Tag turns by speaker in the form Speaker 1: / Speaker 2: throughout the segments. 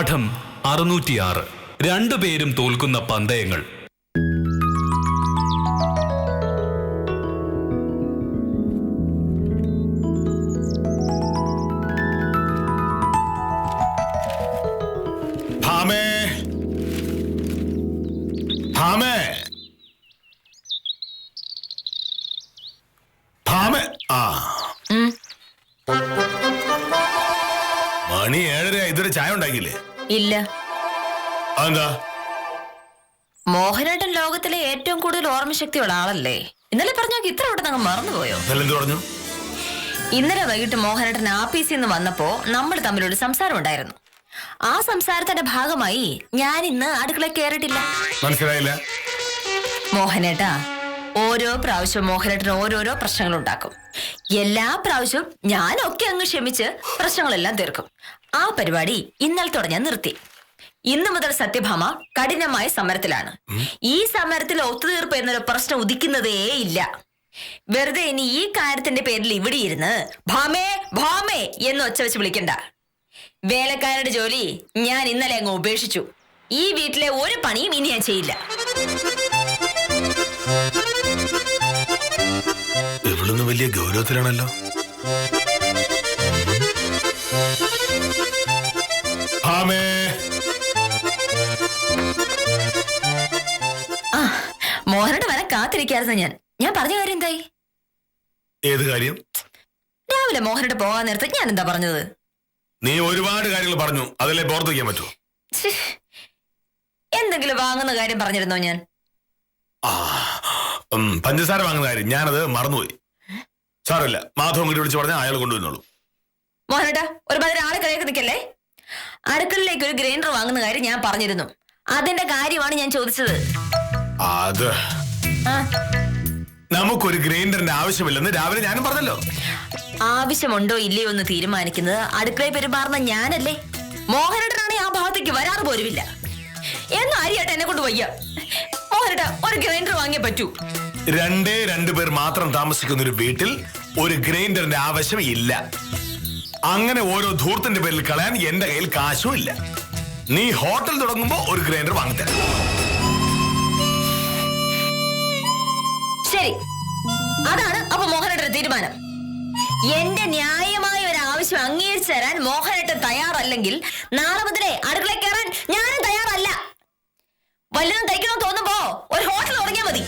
Speaker 1: പാഠം 606. രണ്ടുപേരും തോൽക്കുന്ന പന്തയങ്ങൾ.
Speaker 2: മണി 7:30. ഇതുവരെ ചായ ഉണ്ടാക്കിയില്ലേ?
Speaker 3: ഇല്ല.
Speaker 2: എന്താ?
Speaker 3: മോഹനേട്ടൻ ലോകത്തിലെ ഏറ്റവും കൂടുതൽ ഓർമ്മശക്തിയുള്ള ആളല്ലേ? ഇന്നലെ പറഞ്ഞ ഇത്ര പെട്ടെന്ന് മറന്നുപോയോ?
Speaker 2: പറഞ്ഞു.
Speaker 3: ഇന്നലെ വൈകിട്ട് മോഹനേട്ടൻ ആഫീസിൽ നിന്ന് വന്നപ്പോ നമ്മൾ തമ്മിലൊരു സംസാരം ഉണ്ടായിരുന്നു. ആ സംസാരത്തിന്റെ ഭാഗമായി ഞാൻ ഇന്ന് അടുക്കള കയറിയിട്ടില്ല.
Speaker 2: മനസ്സിലായില്ല.
Speaker 3: മോഹനേട്ടാ, ഓരോ പ്രാവശ്യവും മോഹനേട്ടന് ഓരോരോ പ്രശ്നങ്ങൾ ഉണ്ടാക്കും. എല്ലാ പ്രാവശ്യവും ഞാനൊക്കെ അങ്ങ് ക്ഷമിച്ച് പ്രശ്നങ്ങളെല്ലാം തീർക്കും. ആ പരിപാടി ഇന്നലത്തോടെ ഞാൻ നിർത്തി. ഇന്നു മുതൽ സത്യഭാമ കഠിനമായ സമരത്തിലാണ്. ഈ സമരത്തിൽ ഒത്തുതീർപ്പ് എന്നൊരു പ്രശ്നം ഉദിക്കുന്നതേ ഇല്ല. വെറുതെ ഇനി ഈ കാര്യത്തിന്റെ പേരിൽ ഇവിടെ ഇരുന്ന് ഭാമേ ഭാമേ എന്ന് ഒച്ച വെച്ച് വിളിക്കണ്ട. വേലക്കാരുടെ ജോലി ഞാൻ ഇന്നലെ അങ്ങ് ഉപേക്ഷിച്ചു. ഈ വീട്ടിലെ ഒരു പണിയും ഇനി ഞാൻ ചെയ്യില്ല.
Speaker 2: ഇവളൊന്നും വലിയ ഗൗരവത്തിലാണല്ലോ.
Speaker 3: മോഹനോട് വരെ കാത്തിരിക്കായിരുന്നു ഞാൻ പറഞ്ഞ കാര്യം എന്തായി?
Speaker 2: ഏത് കാര്യം?
Speaker 3: രാവിലെ മോഹനോട് പോകാൻ നേരത്തെ ഞാൻ എന്താ പറഞ്ഞത്?
Speaker 2: നീ ഒരുപാട് കാര്യങ്ങൾ പറഞ്ഞു. അതിലെ പുറത്ത് വയ്ക്കാൻ പറ്റുമോ?
Speaker 3: എന്തെങ്കിലും വാങ്ങുന്ന കാര്യം പറഞ്ഞിരുന്നോ ഞാൻ?
Speaker 2: പഞ്ചസാര വാങ്ങുന്ന കാര്യം ഞാനത് മറന്നുപോയി. സാരമില്ല, മാധവൻ കൂടി വിളിച്ച് പറഞ്ഞാൽ അയാൾ കൊണ്ടുവന്നോളൂ.
Speaker 3: മോഹനേട്ടാ, ഒരുപാട് ആളെ കളിയൊക്കെ നിൽക്കല്ലേ. അടുക്കളയിലേക്ക് ഒരു ഗ്രൈൻഡർ വാങ്ങുന്ന കാര്യം ഞാൻ പറഞ്ഞിരുന്നു. അതിന്റെ കാര്യമാണ് ഞാൻ ചോദിച്ചത്.
Speaker 2: അത് നമുക്കൊരു ഗ്രൈൻഡറിന്റെ ആവശ്യമില്ലെന്ന് രാവിലെ ഞാനും പറഞ്ഞല്ലോ.
Speaker 3: ആവശ്യമുണ്ടോ ഇല്ലയോ എന്ന് തീരുമാനിക്കുന്നത് അടുക്കളയിൽ പെരുമാറുന്ന ഞാനല്ലേ? മോഹനേട്ടനാണ് ആ ഭാഗത്തേക്ക് വരാറ് പോലുമില്ല. എന്നും അരിയാട്ടെ എന്നെ കൊണ്ട് വയ്യ. മോഹനേട്ടാ, ഒരു ഗ്രൈൻഡർ വാങ്ങിയേ പറ്റൂ.
Speaker 2: രണ്ടു പേർ മാത്രം താമസിക്കുന്ന ഒരു വീട്ടിൽ ഒരു ഗ്രൈൻഡറിന്റെ ആവശ്യം ഇല്ല. അങ്ങനെ ഓരോ ധൂർത്തിന്റെ പേരിൽ കളയാൻ എന്റെ കയ്യിൽ കാശും ഇല്ല. നീ ഹോട്ടൽ തുടങ്ങുമ്പോ ഒരു ഗ്രൈൻഡർ വാങ്ങിത്തരാം.
Speaker 3: ശരി, അതാണ് അപ്പൊ മോഹനേട്ടന്റെ തീരുമാനം. എന്റെ ന്യായമായ ഒരു ആവശ്യം അംഗീകരിച്ചു തരാൻ മോഹനേട്ടൻ തയ്യാറല്ലെങ്കിൽ നാളെ മുതലേ അടുക്കള കയറാൻ ഞാനും തയ്യാറല്ല. വല്ലതും തയ്ക്കണോ തോന്നുമ്പോ ഒരു ഹോട്ടൽ തുടങ്ങിയാൽ മതി.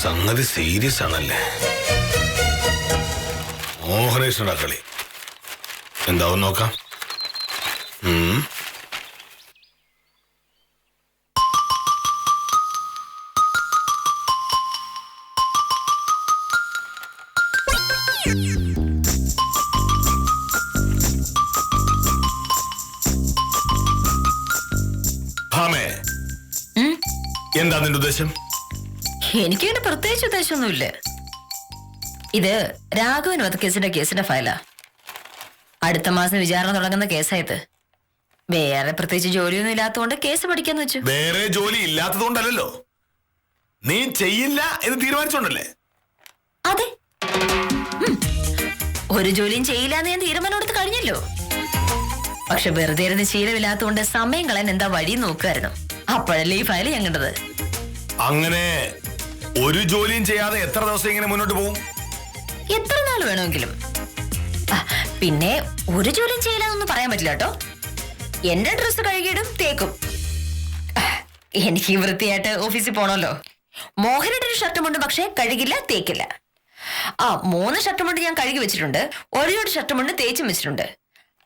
Speaker 2: സംഗതി സീരിയസ് ആണല്ലേ. മോഹനേശ്വര കളി എന്താവും നോക്കാം. എന്താ നിന്റെ ഉദ്ദേശം?
Speaker 3: എനിക്കങ്ങനെ പ്രത്യേകിച്ച് ഉദ്ദേശമൊന്നുമില്ല. ഇത് രാഘവൻ വധക്കേസിന്റെ ഫയലാ. അടുത്ത മാസം വിചാരണ തുടങ്ങുന്ന കേസായത്. വേറെ പ്രത്യേകിച്ച് ജോലിയൊന്നും ഇല്ലാത്തതുകൊണ്ട് കേസ് പഠിക്കാന്ന് വെച്ചു.
Speaker 2: വേറെ ജോലി ഇല്ലാത്തതുകൊണ്ടല്ലോ, നീ ചെയ്യില്ല എന്ന് തീരുമാനിച്ചോണ്ടല്ലേ?
Speaker 3: അതെ, ഒരു ജോലിയും ചെയ്യില്ല എന്ന് ഞാൻ തീരുമാനം എടുത്ത് കഴിഞ്ഞല്ലോ. പക്ഷെ വെറുതെ ഇരുന്ന് ശീലമില്ലാത്തതുകൊണ്ട് സമയം കളയാൻ എന്താ വഴി നോക്കുമായിരുന്നു. അപ്പോഴല്ലേ ഈ ഫയൽ ഞാൻ കണ്ടത്.
Speaker 2: അങ്ങനെ ഒരു ജോലിയും ചെയ്യാതെ എത്ര ദിവസം ഇങ്ങനെ മുന്നോട്ട് പോകും?
Speaker 3: എത്ര നാൾ വേണമെങ്കിലും. പിന്നെ ഒരു ജോലിയും ചെയ്യില്ലെന്നൊന്നും പറയാൻ പറ്റില്ല കേട്ടോ. എന്റെ ഡ്രസ്സ് കഴുകിയിടും, തേക്കും. എനിക്ക് വൃത്തിയായിട്ട് ഓഫീസിൽ പോണല്ലോ. മോഹനയുടെ ഷർട്ടും ഉണ്ട്, പക്ഷെ കഴുകില്ല, തേക്കില്ല. 3 ഷർട്ടും കൊണ്ട് ഞാൻ കഴുകി വെച്ചിട്ടുണ്ട്. ഒരു ജോഡി ഷർട്ടും കൊണ്ട് തേച്ചും വെച്ചിട്ടുണ്ട്.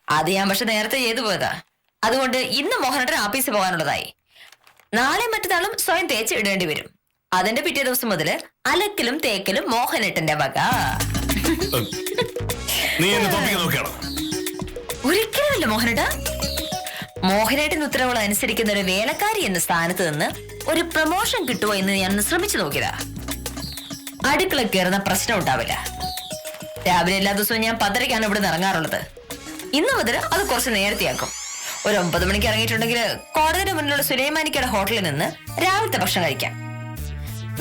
Speaker 3: അത് ഞാൻ പക്ഷെ നേരത്തെ ചെയ്തു പോയതാ. അതുകൊണ്ട് ഇന്ന് മോഹനയുടെ ആഫീസിൽ പോകാനുള്ളതായി. നാളെ മറ്റന്നാളും സ്വയം തേച്ച് ഇടേണ്ടി വരും. അതിന്റെ പിറ്റേ ദിവസം മുതല് അലക്കലും തേക്കലും മോഹനേട്ടന്റെ വക. ഒരിക്കലുമില്ല മോഹനേട്ടാ. മോഹനേട്ടൻ ഉത്തരവുകൾ അനുസരിക്കുന്ന ഒരു വേലക്കാരി എന്ന സ്ഥാനത്ത് നിന്ന് ഒരു പ്രമോഷൻ കിട്ടുമോ എന്ന് ഞാൻ ശ്രമിച്ചു നോക്കിയതാ. അടുക്കള കയറുന്ന പ്രശ്നം ഉണ്ടാവില്ല. രാവിലെ എല്ലാ ദിവസവും ഞാൻ 10:30 ഇവിടെ നിന്ന് ഇറങ്ങാറുള്ളത്. ഇന്ന് മുതൽ അത് കുറച്ച് നേരത്തെയാക്കും. ഒരു 9 മണിക്ക് ഇറങ്ങിയിട്ടുണ്ടെങ്കിൽ കോടതിയുടെ മുന്നിലുള്ള സുലൈമാനിക്കയുടെ ഹോട്ടലിൽ നിന്ന് രാവിലത്തെ ഭക്ഷണം കഴിക്കാം.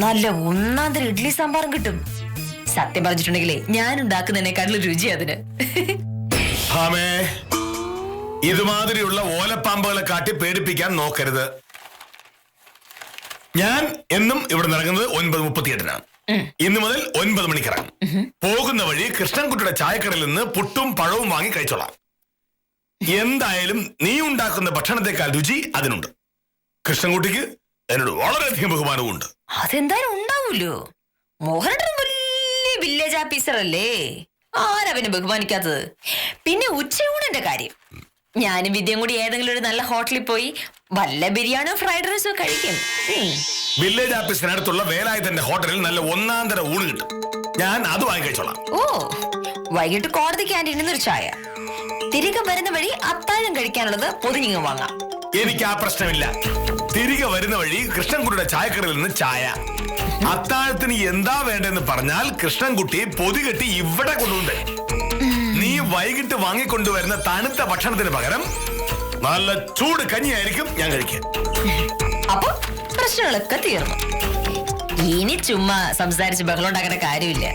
Speaker 3: നല്ല ഒന്നാന്തരം ഇഡ്ലി സാമ്പാറും കിട്ടും. സത്യം പറഞ്ഞിട്ടുണ്ടെങ്കിലേ ഞാൻ ഉണ്ടാക്കുന്നതിനേക്കാളും രുചി അതിന്.
Speaker 2: ഭാമേ, ഇതുമാതിരിയുള്ള ഓലപ്പാമ്പുകളെ കാട്ടി പേടിപ്പിക്കാൻ നോക്കരുത്. ഞാൻ എന്നും ഇവിടെ നടക്കുന്നത് 9:38-നാണ്. ഇന്ന് മുതൽ 9 മണിക്കിറങ്ങും. പോകുന്ന വഴി കൃഷ്ണൻകുട്ടിയുടെ ചായക്കടയിൽ നിന്ന് പുട്ടും പഴവും വാങ്ങി കഴിച്ചോളാം. എന്തായാലും നീ ഉണ്ടാക്കുന്ന ഭക്ഷണത്തെക്കാൾ രുചി അതിനുണ്ട്. കൃഷ്ണൻകുട്ടിക്ക് എന്നോട് വളരെയധികം ബഹുമാനവുമുണ്ട്.
Speaker 3: അതെന്തായാലും ഉണ്ടാവൂല്ലോ. മോഹനേട്ടൻ വലിയ വില്ലേജ് ഓഫീസർ അല്ലേ, ആരവനെ ബഹുമാനിക്കാത്തത്. പിന്നെ ഉച്ചയൂണിന്റെ കാര്യം, ഞാനും വിദ്യയും കൂടി ഏതെങ്കിലും ഒരു നല്ല ഹോട്ടലിൽ പോയി വല്ല ബിരിയാണിയോ ഫ്രൈഡ് റൈസോ കഴിക്കും.
Speaker 2: വില്ലേജ് ഓഫീസിനടുത്തുള്ള വേലായുധന്റെ ഹോട്ടലിൽ നല്ല ഒന്നാന്തര ഊണ് കിട്ടും. ഞാൻ അത് വാങ്ങി കഴിച്ചോളാം.
Speaker 3: ഓ, വൈകിട്ട് കോടതി ക്യാൻറ്റീനിൽ നിന്ന് ഒരു ചായ, തിരികെ വരുന്ന വഴി അത്താഴം കഴിക്കാനുള്ളത് പൊതിഞ്ഞിങ്ങ് വാങ്ങാം.
Speaker 2: എനിക്ക് ആ പ്രശ്നമില്ല. തിരികെ വരുന്ന വഴി കൃഷ്ണൻകുട്ടിയുടെ ചായക്കടയിൽ നിന്ന് ചായ. അത്താഴത്തിന് എന്താ വേണ്ടെന്ന് പറഞ്ഞാൽ കൃഷ്ണൻകുട്ടി പൊതികെട്ടി ഇവിടെ കൊണ്ടുണ്ട്. നീ വൈകിട്ട് വാങ്ങിക്കൊണ്ടുവരുന്ന തണുത്ത ഭക്ഷണത്തിന് പകരം നല്ല ചൂട് കഞ്ഞിയായിരിക്കും ഞാൻ കഴിക്കുക.
Speaker 3: അപ്പൊ പ്രശ്നങ്ങളൊക്കെ തീർന്നു. ഇനി ചുമ്മാ സംസാരിച്ച് ബഹളം ഉണ്ടാക്കേണ്ട കാര്യമില്ല.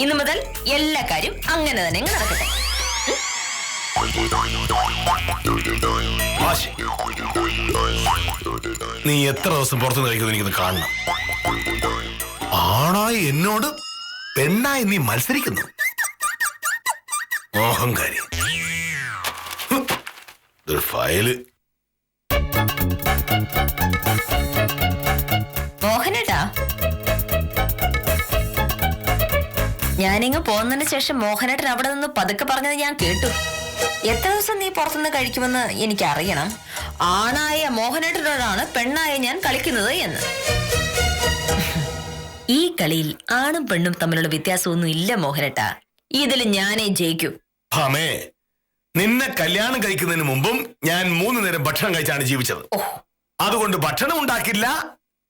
Speaker 3: ഇന്നു മുതൽ എല്ലാ കാര്യം അങ്ങനെ തന്നെ നടക്കട്ടെ.
Speaker 2: നീ എത്ര ദിവസം പുറത്തുനിന്ന് കഴിക്കുന്നത് എനിക്കൊന്ന് കാണണം. ആണായി എന്നോട് പെണ്ണായി നീ മത്സരിക്കുന്നു. മോഹംകാരി. ഇതൊരു ഫയല്.
Speaker 3: മോഹനേട്ടാ, ഞാനിങ്ങ് പോകുന്നതിന് ശേഷം മോഹനേട്ടൻ അവിടെ നിന്ന് പതുക്കെ പറഞ്ഞത് ഞാൻ കേട്ടു. എത്ര ദിവസം നീ പുറത്തുനിന്ന് കഴിക്കുമെന്ന് എനിക്കറിയണം. ആണായ മോഹനേട്ടനോടാണ് പെണ്ണായ ഞാൻ കളിക്കുന്നത് എന്ന്. ഈ കളിയിൽ ആണും പെണ്ണും തമ്മിലുള്ള വ്യത്യാസമൊന്നും ഇല്ല മോഹനേട്ടാ. ഇതിൽ ഞാനേ ജയിക്കൂ.
Speaker 2: ഭാമേ, നിന്നെ കല്യാണം കഴിക്കുന്നതിന് മുമ്പും ഞാൻ 3 നേരം ഭക്ഷണം കഴിച്ചാണ് ജീവിച്ചത്. അതുകൊണ്ട് ഭക്ഷണം ഉണ്ടാക്കില്ല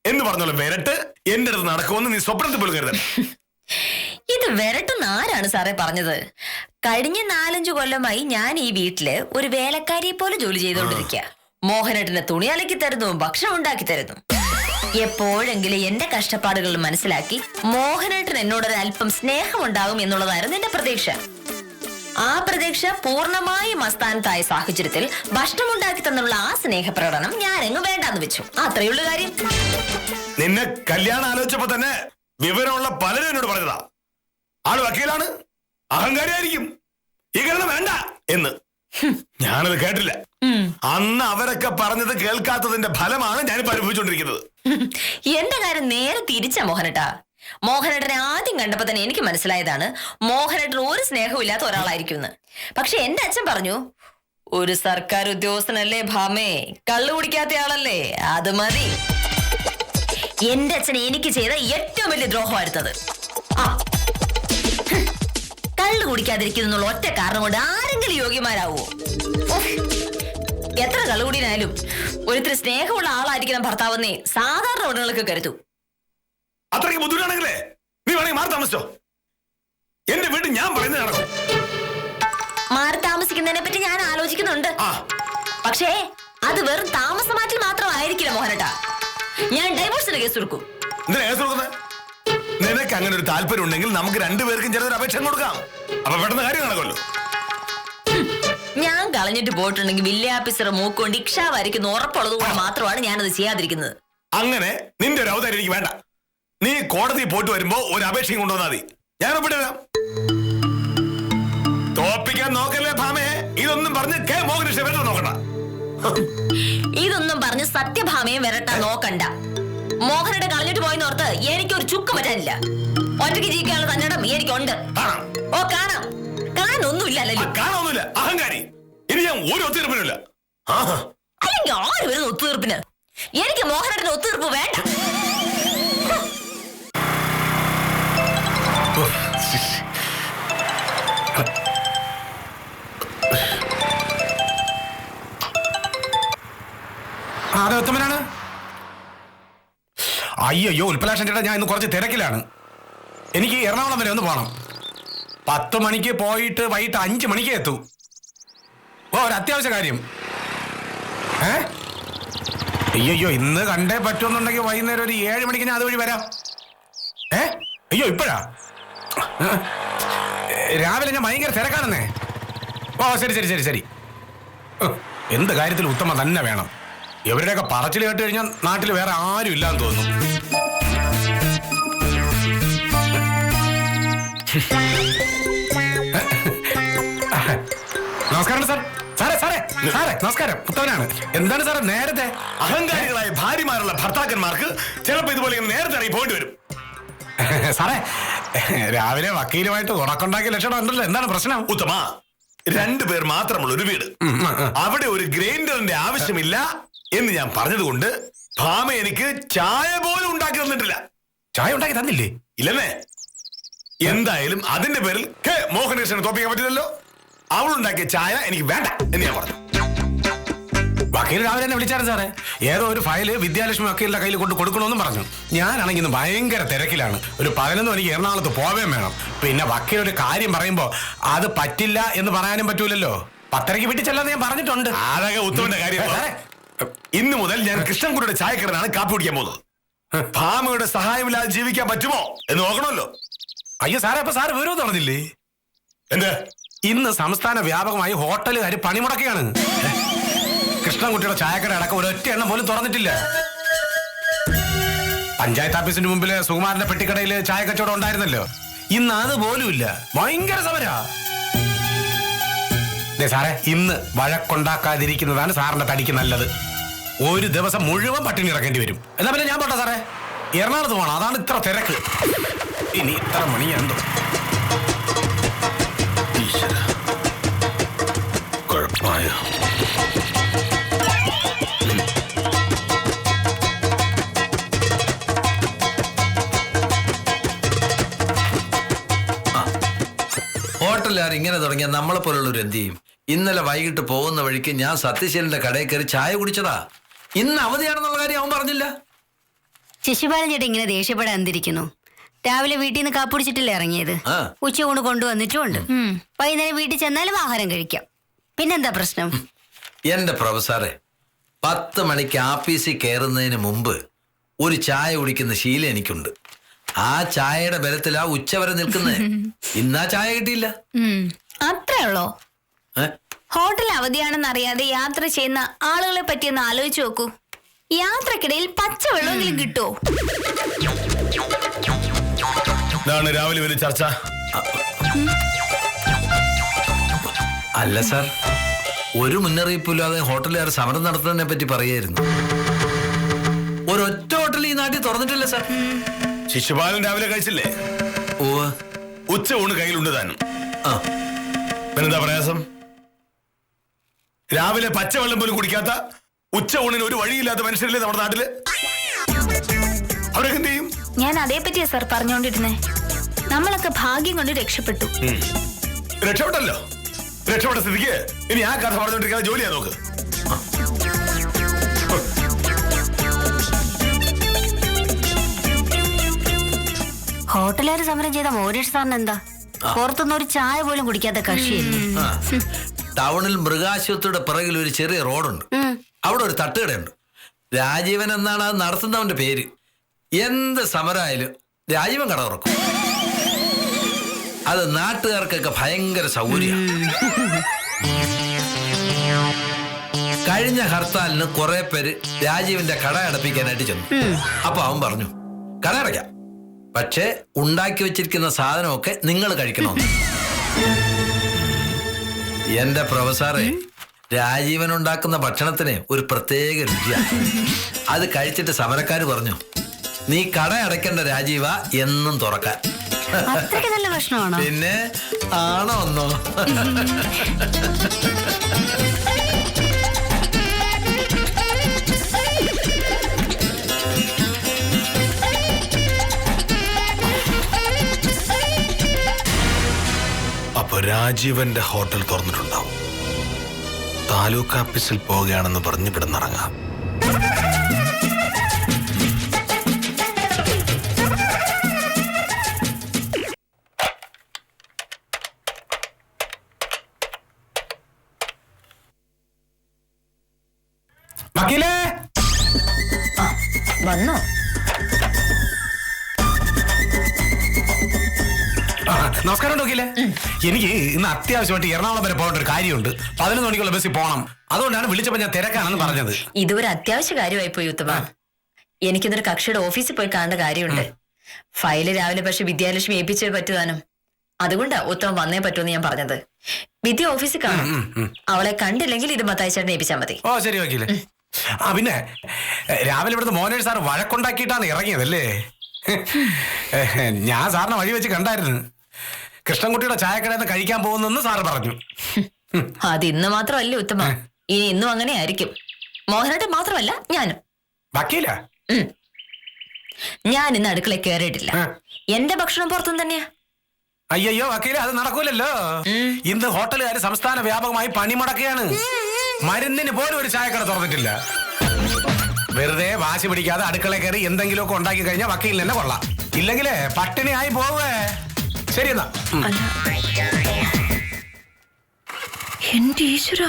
Speaker 2: എന്ന് പറഞ്ഞോളൂ വരട്ട് എന്റെ അടുത്ത് നടക്കുമെന്ന് നീ സ്വപ്നത്തിൽ പോലും കരുതണം.
Speaker 3: ഇത് വരട്ടെന്ന് ആരാണ് സാറേ പറഞ്ഞത്? കഴിഞ്ഞ 4-5 കൊല്ലമായി ഞാൻ ഈ വീട്ടില് ഒരു വേലക്കാരിയെ പോലെ ജോലി ചെയ്തുകൊണ്ടിരിക്കുക. മോഹനേട്ടന് തുണി അലക്കി തരുന്നു, ഭക്ഷണം ഉണ്ടാക്കി തരുന്നു. എപ്പോഴെങ്കിലും എന്റെ കഷ്ടപ്പാടുകൾ മനസ്സിലാക്കി മോഹനേട്ടൻ എന്നോടൊരു അല്പം സ്നേഹമുണ്ടാകും എന്നുള്ളതായിരുന്നു എന്റെ പ്രതീക്ഷ. ആ പ്രതീക്ഷ പൂർണ്ണമായും അസ്ഥാനത്തായ സാഹചര്യത്തിൽ ഭക്ഷണം ഉണ്ടാക്കി തന്നുള്ള ആ സ്നേഹപ്രകടനം ഞാനെങ്ങ് വേണ്ടാന്ന് വെച്ചു. അത്രയുള്ള കാര്യം.
Speaker 2: നിന്നെ കല്യാണം ആലോചിച്ചപ്പോ തന്നെ വിവരമുള്ള പലരും എന്നോട് പറഞ്ഞതാ, ആള് വക്കീലാണ്, അഹങ്കാരിയായിരിക്കും, ഈ കല്യാണം വേണ്ട എന്ന്. ഞാനത് കേട്ടില്ല. അന്ന് അവരൊക്കെ പറഞ്ഞത് കേൾക്കാത്തതിന്റെ ഫലമാണ് ഞാനിപ്പോ അനുഭവിച്ചുകൊണ്ടിരിക്കുന്നത്.
Speaker 3: എന്റെ കാര്യം നേരെ തിരിച്ച മോഹനേട്ടാ. മോഹനേട്ടനെ ആദ്യം കണ്ടപ്പോ തന്നെ എനിക്ക് മനസ്സിലായതാണ് മോഹനേട്ടൻ ഒരു സ്നേഹവും ഇല്ലാത്ത ഒരാളായിരിക്കും. പക്ഷെ എന്റെ അച്ഛൻ പറഞ്ഞു, ഒരു സർക്കാർ ഉദ്യോഗസ്ഥനല്ലേ ഭാമേ, കള്ളു കുടിക്കാത്ത ആളല്ലേ, അത് മതി. എന്റെ അച്ഛൻ എനിക്ക് ചെയ്ത ഏറ്റവും വലിയ ദ്രോഹമായിരുന്നത്. കള്ളു കുടിക്കാതിരിക്കുന്നുള്ള ഒറ്റ കാരണം കൊണ്ട് ആരെങ്കിലും യോഗ്യമാരാവോ? എത്ര കള്ളുകുടിയായാലും ഒരിത്തിരി സ്നേഹമുള്ള ആളായിരിക്കണം ഭർത്താവെന്നേ സാധാരണ ഉടനകൾക്ക് കരുതൂ.
Speaker 2: അത്രയ്ക്ക് ബുദ്ധിമുട്ടാണെങ്കിലേ നീ വേണമെങ്കിൽ മാറി താമസിച്ചോ. എന്റെ വീട്ടിൽ ഞാൻ പറയുന്നത് നടക്കും.
Speaker 3: മാറി താമസിക്കുന്നതിനെ പറ്റി ഞാൻ ആലോചിക്കുന്നുണ്ട്. പക്ഷേ അത് വെറും താമസ മാറ്റൽ മാത്രമായിരിക്കില്ല മോഹനേട്ടാ. ഞാൻ ഡൈവോഴ്സിന് കേസ് കൊടുക്കും.
Speaker 2: നിനക്ക് അങ്ങനെ ഒരു താല്പര്യം ഉണ്ടെങ്കിൽ നമുക്ക് 2 പേർക്കും ചെറിയൊരു അപേക്ഷ കൊടുക്കാം. അപ്പൊ പെട്ടെന്ന് കാര്യം നടക്കുമല്ലോ.
Speaker 3: ഞാൻ കളഞ്ഞിട്ട് പോയിട്ടുണ്ടെങ്കിൽ വില്ലേജ് ഓഫീസർ മൂക്കൊണ്ട് ഇക്ഷ വരയ്ക്കുന്ന ഉറപ്പുള്ളത് കൊണ്ട് മാത്രമാണ് ഞാനത് ചെയ്യാതിരിക്കുന്നത്.
Speaker 2: അങ്ങനെ നിന്റെ ഒരു അവതാരം എനിക്ക് വേണ്ട. നീ കോടതിയിൽ പോയിട്ട് വരുമ്പോ ഒരു അപേക്ഷയും കൊണ്ടുവന്നാൽ മതി, ഞാൻ ഒപ്പിട്ടുതരാം. തോപ്പിക്കാൻ നോക്കല്ലേ ഭാമേ. ഇതൊന്നും പറഞ്ഞ് കെ മോഹനകൃഷ്ണൻ വരട്ടെ നോക്കണ്ട.
Speaker 3: ഇതൊന്നും പറഞ്ഞ് സത്യഭാമയെ വരട്ടാ നോക്കണ്ട. മോഹനയുടെ കളഞ്ഞിട്ട് പോയെന്ന് ഓർത്ത് എനിക്കൊരു ചുക്ക് പറ്റാനില്ല. ഒറ്റയ്ക്ക് ജീവിക്കാനുള്ള തന്നിടം എനിക്കുണ്ട്. ഓ കാണാം. കാണാനൊന്നുമില്ലല്ലോ.
Speaker 2: കാണാനൊന്നുമില്ല, അഹങ്കാരി. ഇനി ഞാൻ ഒരു ഒത്തുതീർപ്പിനില്ല.
Speaker 3: അല്ലെങ്കിൽ ആര് വരുന്ന ഒത്തുതീർപ്പിന്? എനിക്ക് മോഹനയുടെ ഒത്തുതീർപ്പ് വേണ്ട.
Speaker 4: അതെ, ഉത്തമനാണ്. അയ്യോ ഉൽപ്പലാക്ഷൻ ചേട്ടാ, ഞാൻ ഇന്ന് കുറച്ച് തിരക്കിലാണ്. എനിക്ക് എറണാകുളം വരെ ഒന്ന് പോകണം. 10 മണിക്ക് പോയിട്ട് വൈകിട്ട് 5 മണിക്ക് എത്തൂ. ഒരു അത്യാവശ്യ കാര്യം. അയ്യോ ഇന്ന് കണ്ടേ പറ്റുമെന്നുണ്ടെങ്കിൽ വൈകുന്നേരം ഒരു 7 മണിക്ക് ഞാൻ അതുവഴി വരാം. അയ്യോ ഇപ്പോഴാ? രാവിലെ ഞാൻ ഭയങ്കര തിരക്കാണെന്നേ. ഓ ശരി ശരി ശരി ശരി. എന്ത് കാര്യത്തിൽ ഉത്തമ തന്നെ വേണം. ഇവരുടെയൊക്കെ പറച്ചിൽ കേട്ട് കഴിഞ്ഞാൽ നാട്ടിൽ വേറെ ആരും ഇല്ലാന്ന് തോന്നുന്നു. നമസ്കാരം സാർ. സാറേ സാറേ സാറേ നമസ്കാരം. ഉത്തമനാണ്. എന്താണ് സാറേ നേരത്തെ?
Speaker 2: അഹങ്കാരികളായ ഭാര്യമാരുള്ള ഭർത്താക്കന്മാർക്ക് ചിലപ്പോ ഇതുപോലെ നേരത്തെ ഇറങ്ങി പോയിട്ട് വരും.
Speaker 4: സാറേ രാവിലെ വക്കീലുമായിട്ട് ഉണക്കുണ്ടാക്കിയ ലക്ഷണം ഉണ്ടല്ലോ. എന്താണ് പ്രശ്നം?
Speaker 2: ഉത്തമ, 2 പേർ മാത്രമുള്ള ഒരു വീട്, അവിടെ ഒരു ഗ്രൈൻഡറിന്റെ ആവശ്യമില്ല എന്ന് ഞാൻ പറഞ്ഞതുകൊണ്ട് ഭാമ എനിക്ക് ചായ പോലും ഉണ്ടാക്കി തന്നിട്ടില്ല.
Speaker 4: ചായ ഉണ്ടാക്കി തന്നില്ലേ?
Speaker 2: ഇല്ലെന്നേ. എന്തായാലും അതിന്റെ പേരിൽ മോഹനകൃഷ്ണനെ തോപ്പിക്കാൻ പറ്റില്ലല്ലോ. അവളുണ്ടാക്കിയ ചായ എനിക്ക് വേണ്ട എന്ന് ഞാൻ പറഞ്ഞു.
Speaker 4: വക്കീൽ രാവിലെ തന്നെ വിളിച്ചായിരുന്നു സാറേ. ഏതോ ഒരു ഫയല് വിദ്യാലക്ഷ്മി വക്കീലിന്റെ കയ്യിൽ കൊണ്ട് കൊടുക്കണമെന്നും പറഞ്ഞു. ഞാനാണെങ്കിൽ ഇന്ന് ഭയങ്കര തിരക്കിലാണ്. ഒരു 11 മണിക്ക് എറണാകുളത്ത് പോവേം വേണം. പിന്നെ വക്കീൽ ഒരു കാര്യം പറയുമ്പോ അത് പറ്റില്ല എന്ന് പറയാനും പറ്റൂലല്ലോ. 10:30 വീട്ടിൽ ചെല്ലാന്ന് ഞാൻ പറഞ്ഞിട്ടുണ്ട്.
Speaker 2: അതൊക്കെ ഉത്തമന്റെ കാര്യം. ഇന്നു മുതൽ ഞാൻ കൃഷ്ണൻകുട്ടിയുടെ ചായക്കടനാണ് കാപ്പി കുടിക്കാൻ പോകുന്നത്. ഭാമയുടെ സഹായമില്ലാതെ ജീവിക്കാൻ പറ്റുമോ എന്ന് നോക്കണമല്ലോ.
Speaker 4: അയ്യോ സാറേ, അപ്പൊ സാറ് വിവരവും തുറന്നില്ലേ?
Speaker 2: എന്ത്?
Speaker 4: ഇന്ന് സംസ്ഥാന വ്യാപകമായി ഹോട്ടലുകാർ പണിമുടക്കുകയാണ്. കൃഷ്ണൻകുട്ടിയുടെ ചായക്കട അടക്കം ഒരൊറ്റ എണ്ണം പോലും തുറന്നിട്ടില്ല. പഞ്ചായത്ത് ഓഫീസിന് മുമ്പില് സുകുമാരന്റെ പെട്ടിക്കടയിൽ ചായ കച്ചവടം ഉണ്ടായിരുന്നല്ലോ. ഇന്ന് അത് പോലും ഇല്ല. ഭയങ്കര സമരാ. സാറേ ഇന്ന് വഴക്കുണ്ടാക്കാതിരിക്കുന്നതാണ് സാറിന്റെ തടിക്ക് നല്ലത്. ഒരു ദിവസം മുഴുവൻ പട്ടിണി ഇറക്കേണ്ടി വരും. എന്നാ പിന്നെ ഞാൻ പോട്ടെ സാറേ. എറണാകുളത്ത് പോകണം. അതാണ് ഇത്ര തിരക്ക്. ഇനി ഇത്ര മണിയുണ്ടോ?
Speaker 2: കുഴപ്പമായോ?
Speaker 5: ഹോട്ടലുകാർ ഇങ്ങനെ തുടങ്ങിയാൽ നമ്മളെ പോലുള്ളവർ എന്ത് ചെയ്യും? ഇന്നലെ വൈകിട്ട് പോകുന്ന വഴിക്ക് ഞാൻ സത്യശീലന്റെ കടയിൽ കയറി ചായ കുടിച്ചതാ. ഇന്ന് അവധിയാണെന്നുള്ള കാര്യം അവൻ പറഞ്ഞില്ല.
Speaker 6: ശിശുപാലൻ ചേട്ടൻ ഇങ്ങനെ ദേഷ്യപ്പെടാൻ എന്തിരിക്കുന്നു? രാവിലെ വീട്ടിൽ നിന്ന് കാപ്പിടിച്ചിട്ടില്ല ഇറങ്ങിയത്. ഉച്ചയൂണ് കൊണ്ടുവന്നിട്ടുമുണ്ട്. വൈകുന്നേരം വീട്ടിൽ ചെന്നാലും ആഹാരം കഴിക്കാം. പിന്നെന്താ പ്രശ്നം?
Speaker 5: എന്റെ പ്രൊഫസറെ, 10 മണിക്ക് ആഫീസിൽ കയറുന്നതിന് മുമ്പ് ഒരു ചായ കുടിക്കുന്ന ശീലം എനിക്കുണ്ട്. ആ ചായയുടെ ബലത്തിലാ ഉച്ചവരെ നിൽക്കുന്നത്. ഇന്നാ ചായ കിട്ടിയില്ല.
Speaker 6: അത്രേ ഉള്ളോ? ഹോട്ടൽ അവധിയാണെന്ന് അറിയാതെ യാത്ര ചെയ്യുന്ന ആളുകളെ പറ്റി ഒന്ന് ആലോചിച്ച് നോക്കൂ. യാത്രക്കിടയിൽ പച്ചവെള്ളമെങ്കിലും കിട്ടുമോ?
Speaker 2: ഇതാണ് രാവിലെ വലിയ ചർച്ച.
Speaker 5: അല്ല സാർ, ഒരു മുന്നറിയിപ്പില്ലാതെ ഹോട്ടലുകാർ സമരം നടത്തുന്നതിനെ പറ്റി പറയായിരുന്നു. ഒരൊറ്റ ഹോട്ടൽ ഈ നാട്ടിൽ തുറന്നിട്ടില്ല സാർ.
Speaker 2: ശിശുപാലൻ രാവിലെ കഴിച്ചില്ലേ?
Speaker 5: ഓ,
Speaker 2: ഉച്ച ഊണ് കയ്യിലുണ്ട് താനും. പിന്നെന്താ പ്രയാസം? രാവിലെ പച്ചവെള്ളം പോലും കുടിക്കാത്ത, ഉച്ച ഊണിന് ഒരു വഴിയില്ലാത്ത മനുഷ്യരില്ലേ നമ്മുടെ നാട്ടില്? അവരൊക്കെ എന്ത് ചെയ്യും?
Speaker 6: ഞാൻ അതേപറ്റിയാ സാർ പറഞ്ഞോണ്ടിരുന്നേ. നമ്മളൊക്കെ ഭാഗ്യം കൊണ്ട് രക്ഷപ്പെട്ടു.
Speaker 2: രക്ഷപ്പെട്ടല്ലോ. രക്ഷപ്പെട്ട സ്ഥിതിക്ക് ഇനി ആ കഥ പറഞ്ഞോണ്ടിരിക്കാതെ ജോലി ചെയ്യാൻ നോക്ക്.
Speaker 6: ഹോട്ടലുകാർ സമരം ചെയ്ത മോരേഷ് സാറിന് എന്താ? പുറത്തുനിന്ന് ഒരു ചായ പോലും കുടിക്കാത്ത കക്ഷിയായിരുന്നു.
Speaker 5: ടൗണിൽ മൃഗാശുപത്രിയുടെ പിറകിൽ ഒരു ചെറിയ റോഡുണ്ട്. അവിടെ ഒരു തട്ടുകടയുണ്ട്. രാജീവൻ എന്നാണ് അത് നടത്തുന്നവന്റെ പേര്. എന്ത് സമരമായാലും രാജീവൻ കട തുറക്കും. അത് നാട്ടുകാർക്കൊക്കെ ഭയങ്കര സൗകര്യമാണ്. കഴിഞ്ഞ ഹർത്താലിന് കുറെ പേര് രാജീവിന്റെ കട അടപ്പിക്കാനായിട്ട് ചെന്നു. അപ്പൊ അവൻ പറഞ്ഞു, കട അടയ്ക്കാം, പക്ഷെ ഉണ്ടാക്കി വെച്ചിരിക്കുന്ന സാധനമൊക്കെ നിങ്ങൾ കഴിക്കണമെന്ന്. എന്റെ പ്രൊഫസറെ, രാജീവൻ ഉണ്ടാക്കുന്ന ഭക്ഷണത്തിന് ഒരു പ്രത്യേക രുചിയാണ്. അത് കഴിച്ചിട്ട് സമരക്കാര് പറഞ്ഞു, നീ കട അടയ്ക്കേണ്ട രാജീവ എന്നും തുറക്കാൻ.
Speaker 6: അത്രയ്ക്ക് നല്ല ഭക്ഷണമാണോ?
Speaker 5: പിന്നെ ആണോ ഒന്നോ?
Speaker 2: അപ്പൊ രാജീവന്റെ ഹോട്ടൽ തുറന്നിട്ടുണ്ടാവും. താലൂക്ക് ഓഫീസിൽ പോവുകയാണെന്ന് പറഞ്ഞ് ഇവിടെ നിറങ്ങാം.
Speaker 4: വക്കീലേ
Speaker 3: വന്നോ?
Speaker 4: നമസ്കാരം നോക്കിയില്ലേ? എനിക്ക് ഇന്ന് അത്യാവശ്യമായിട്ട് എറണാകുളം വരെ പോകേണ്ട ഒരു കാര്യമുണ്ട്. 11 മണിക്കുള്ള ബസ്സിൽ പോകണം. അതുകൊണ്ടാണ് വിളിച്ചപ്പോൾ ഞാൻ തിരക്കാണെന്ന് പറഞ്ഞത്.
Speaker 3: ഇതൊരു അത്യാവശ്യ കാര്യമായി പോയി ഉത്തമ. എനിക്കിന്നൊരു കക്ഷിയുടെ ഓഫീസിൽ പോയി കാണേണ്ട കാര്യമുണ്ട്. ഫയല് രാവിലെ പക്ഷെ വിദ്യാലക്ഷ്മി ഏൽപ്പിച്ചേ പറ്റുവാനും. അതുകൊണ്ടാ ഉത്തമം വന്നേ പറ്റൂന്ന് ഞാൻ പറഞ്ഞത്. വിദ്യ ഓഫീസിൽ കാണും. അവളെ കണ്ടില്ലെങ്കിൽ ഇത് മത്തായി ചേട്ടനെ ഏൽപ്പിച്ചാൽ മതി.
Speaker 4: ഓ ശരി വക്കീലെ. പിന്നെ രാവിലെ ഇവിടുത്തെ മോനേഷ് സാർ വഴക്കുണ്ടാക്കിയിട്ടാണ് ഇറങ്ങിയതല്ലേ? ഞാൻ സാറിനെ വഴി വെച്ച് കണ്ടായിരുന്നു. കൃഷ്ണൻകുട്ടിയുടെ ചായക്കടയിൽ നിന്ന് കഴിക്കാൻ പോകുന്നെന്ന് സാറ് പറഞ്ഞു.
Speaker 3: അത് ഇന്ന് മാത്രമല്ല ഉത്തമ, ഇനി ഇന്നും അങ്ങനെ ആയിരിക്കും. മോഹനേട്ടൻ മാത്രമല്ല ഞാനും.
Speaker 4: വക്കീല
Speaker 3: ഞാൻ ഇന്ന് അടുക്കളയിൽ കയറിയിട്ടില്ല. എന്റെ ഭക്ഷണം പുറത്തുനിന്ന് തന്നെയാ.
Speaker 4: അയ്യോ വക്കീല, അത് നടക്കൂലല്ലോ. ഇന്ന് ഹോട്ടലുകാർ സംസ്ഥാന വ്യാപകമായി പണിമുടക്കുകയാണ്. മരുന്നിന് പോലും ഒരു ചായക്കട തുറന്നിട്ടില്ല. വെറുതെ വാശി പിടിക്കാതെ അടുക്കളയിൽ കയറി എന്തെങ്കിലുമൊക്കെ ഉണ്ടാക്കി കഴിഞ്ഞാൽ വക്കീലിന് തന്നെ കൊള്ളാം. ഇല്ലെങ്കിലേ പട്ടിണിയായി പോവേ. ശരി എന്നാ.
Speaker 3: എന്റെ ഈശ്വര,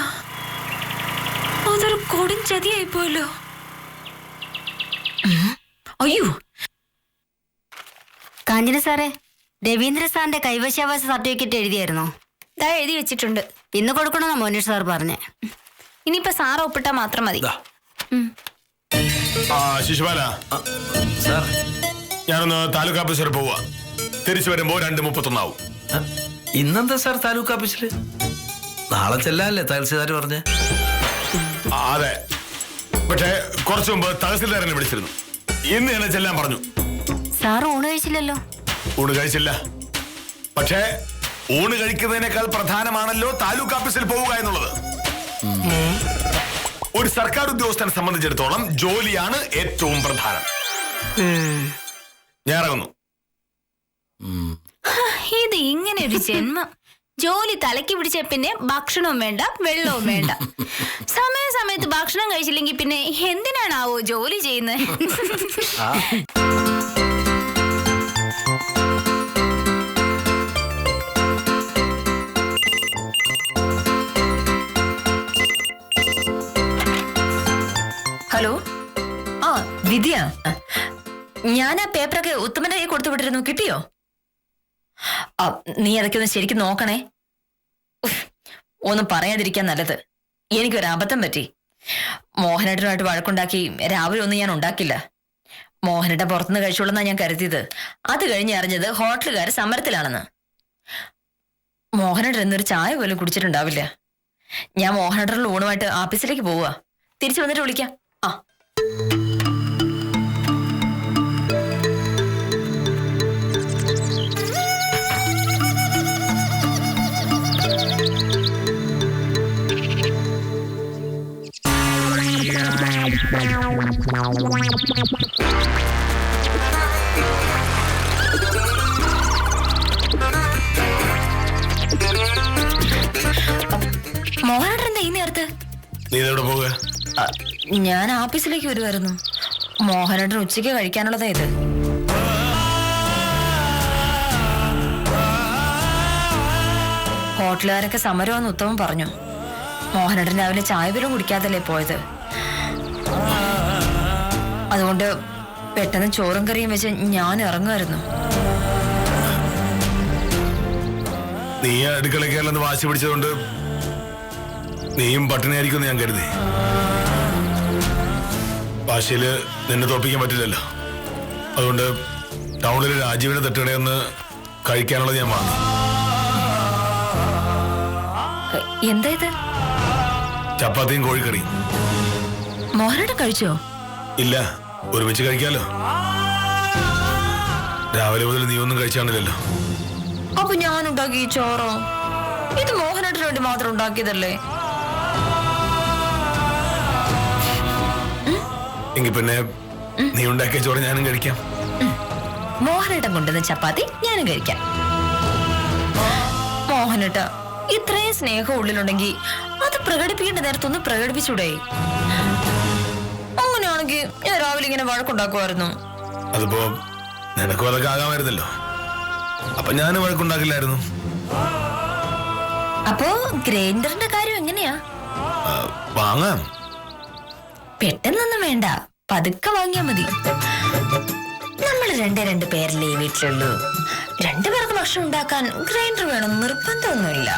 Speaker 3: അതൊരു കൊടും ചതിയായി പോയല്ലോ. അയ്യോ,
Speaker 6: കാഞ്ചന സാറേ, രവീന്ദ്ര സാറിന്റെ കൈവശാവകാശ സർട്ടിഫിക്കറ്റ് എഴുതിയായിരുന്നോ?
Speaker 7: ഇതാ എഴുതി വെച്ചിട്ടുണ്ട്.
Speaker 6: ഇന്ന് കൊടുക്കണമെന്നാ മോനേഷ് സാർ പറഞ്ഞേ.
Speaker 7: ഇനിയിപ്പോ സാറ് ഒപ്പിട്ടാ മാത്രം മതി.
Speaker 2: ശിശുപാല,
Speaker 5: സാർ,
Speaker 2: ഞാനൊന്ന് താലൂക്ക് ഓഫീസർ പോവാ. തിരിച്ചു വരുമ്പോ 2:31
Speaker 5: ഇന്നെന്താ സാർ താലൂക്ക് ഓഫീസില്? നാളെ ചെല്ലാനല്ലേ തഹസിൽദാർ പറഞ്ഞേ?
Speaker 2: അതെ, പക്ഷേ കുറച്ചു മുമ്പ് തഹസിൽദാരനെ വിളിച്ചിരുന്നു. ഇന്ന് എന്നെ ചെല്ലാൻ പറഞ്ഞു.
Speaker 6: സാർ ഊണ് കഴിച്ചില്ലല്ലോ?
Speaker 2: ഊണ് കഴിച്ചില്ല. പക്ഷേ ഊണ് കഴിക്കുന്നതിനേക്കാൾ പ്രധാനമാണല്ലോ താലൂക്ക് ഓഫീസിൽ പോവുക എന്നുള്ളത്. ഒരു സർക്കാർ ഉദ്യോഗസ്ഥനെ സംബന്ധിച്ചിടത്തോളം ജോലിയാണ് ഏറ്റവും പ്രധാനം. ഞാൻ ഇറങ്ങുന്നു.
Speaker 7: ഇത് ഇങ്ങനെ ഒരു ജന്മം. ജോലി തലയ്ക്ക് പിടിച്ച പിന്നെ ഭക്ഷണവും വേണ്ട, വെള്ളവും വേണ്ട. സമയത്ത് ഭക്ഷണം കഴിച്ചില്ലെങ്കിൽ പിന്നെ എന്തിനാണാവോ ജോലി ചെയ്യുന്നത്?
Speaker 3: ഹലോ, ആ വിദ്യ, ഞാൻ ആ പേപ്പറൊക്കെ ഉത്തമന്റെ കൈ കൊടുത്തു വിട്ടിരുന്നു. കിട്ടിയോ? നീ അതൊക്കെ ഒന്ന് ശരിക്കും നോക്കണേ. ഒന്നും പറയാതിരിക്കാൻ നല്ലത്. എനിക്കൊരു അബദ്ധം പറ്റി. മോഹനേട്ടനുമായിട്ട് വഴക്കുണ്ടാക്കി രാവിലെ ഒന്നും ഞാൻ ഉണ്ടാക്കില്ല. മോഹനേട്ടൻ പുറത്തുനിന്ന് കഴിച്ചോളെന്നാ ഞാൻ കരുതിയത്. അത് കഴിഞ്ഞ് അറിഞ്ഞത് ഹോട്ടലുകാർ സമരത്തിലാണെന്ന്. മോഹനേട്ടൻ എന്നൊരു ചായ പോലും കുടിച്ചിട്ടുണ്ടാവില്ല. ഞാൻ മോഹനേട്ടനുള്ള ഊണുമായിട്ട് ആഫീസിലേക്ക് പോവുക. തിരിച്ചു വന്നിട്ട് വിളിക്കാം. ആ, മോഹനേട്ടൻ എന്താ ഈ നേരത്ത്?
Speaker 2: നീ ഇതെവിടെ പോവുക?
Speaker 3: ഞാൻ ഓഫീസിലേക്ക് വരുമായിരുന്നു. മോഹനേട്ടൻ ഉച്ചയ്ക്ക് കഴിക്കാനുള്ളതാ ഇത്. ഹോട്ടലുകാരൊക്കെ സമരമെന്ന് ഉത്തമം പറഞ്ഞു. മോഹനേട്ടൻ രാവിലെ ചായ പോലും കുടിക്കാതല്ലേ പോയത്. അതുകൊണ്ട് പെട്ടെന്ന് ചോറും കറിയും വെച്ച് ഞാൻ ഇറങ്ങുമായിരുന്നു.
Speaker 2: നീ അടുക്കളയ്ക്കല്ലെന്ന് വാശി പിടിച്ചതുകൊണ്ട് നീയും പട്ടിണിയായിരിക്കും ഞാൻ കരുതി. ഭാഷയില് നിന്നെ തോപ്പിക്കാൻ പറ്റില്ലല്ലോ. അതുകൊണ്ട് ടൗണിൽ രാജീവിനെ തട്ടുകടയൊന്ന് കഴിക്കാനുള്ളത് ഞാൻ വാങ്ങി.
Speaker 3: എന്താ ഇത്?
Speaker 2: ചപ്പാത്തിയും കോഴിക്കറിയും.
Speaker 3: മോഹനേട്ടൻ കഴിച്ചോ?
Speaker 2: ഇല്ല, ഒരുമിച്ച് കഴിക്കാലോ. രാവിലെ മുതൽ നീ ഒന്നും കഴിച്ചാണില്ലല്ലോ.
Speaker 3: അപ്പൊ ഞാൻ ഉണ്ടാക്കി ഈ ചോറോ? ഇത് മോഹനേട്ടന് വേണ്ടി മാത്രം ഉണ്ടാക്കിയതല്ലേ?
Speaker 2: എങ്കിൽ പിന്നെ നീ ഉണ്ടാക്കിയ ചോറ് ഞാനും കഴിക്കാം.
Speaker 3: മോഹനേട്ടൻ കൊണ്ടുവന്ന ചപ്പാത്തി ഞാനും കഴിക്കാം. മോഹനേട്ട, ഇത്രയും സ്നേഹം ഉള്ളിലുണ്ടെങ്കിൽ അത് പ്രകടിപ്പിക്കേണ്ട നേരത്തൊന്ന് പ്രകടിപ്പിച്ചൂടെ? അങ്ങനെയാണെങ്കിൽ ഞാൻ രാവിലെ ഇങ്ങനെ വഴക്കുണ്ടാക്കുമായിരുന്നു.
Speaker 2: അതിപ്പോ നിനക്കും അതൊക്കെ ആകാമായിരുന്നല്ലോ. അപ്പൊ ഞാൻ വഴക്കുണ്ടാക്കില്ലായിരുന്നു.
Speaker 3: അപ്പോ ഗ്രൈൻഡറിന്റെ കാര്യം എങ്ങനെയാ?
Speaker 2: വാങ്ങാം.
Speaker 3: പെട്ടെന്നൊന്നും വേണ്ട, പതുക്കെ വാങ്ങിയാ മതി. നമ്മൾ രണ്ട് പേരല്ലേ ഈ വീട്ടിലുള്ളൂ. രണ്ടുപേർക്ക് ഭക്ഷണം ഉണ്ടാക്കാൻ ഗ്രൈൻഡർ വേണം നിർബന്ധമൊന്നുമില്ല.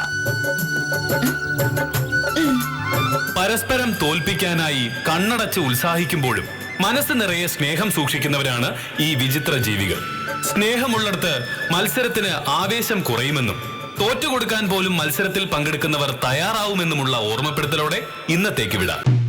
Speaker 1: പരസ്പരം തോൽപ്പിക്കാനായി കണ്ണടച്ച് ഉത്സാഹിക്കുമ്പോഴും മനസ്സ് നിറയെ സ്നേഹം സൂക്ഷിക്കുന്നവരാണ് ഈ വിചിത്ര ജീവികൾ. സ്നേഹമുള്ളിടത്ത് മത്സരത്തിന് ആവേശം കുറയുമെന്നും തോറ്റുകൊടുക്കാൻ പോലും മത്സരത്തിൽ പങ്കെടുക്കുന്നവർ തയ്യാറാവുമെന്നുമുള്ള ഓർമ്മപ്പെടുത്തലോടെ ഇന്നത്തേക്ക് വിടാം.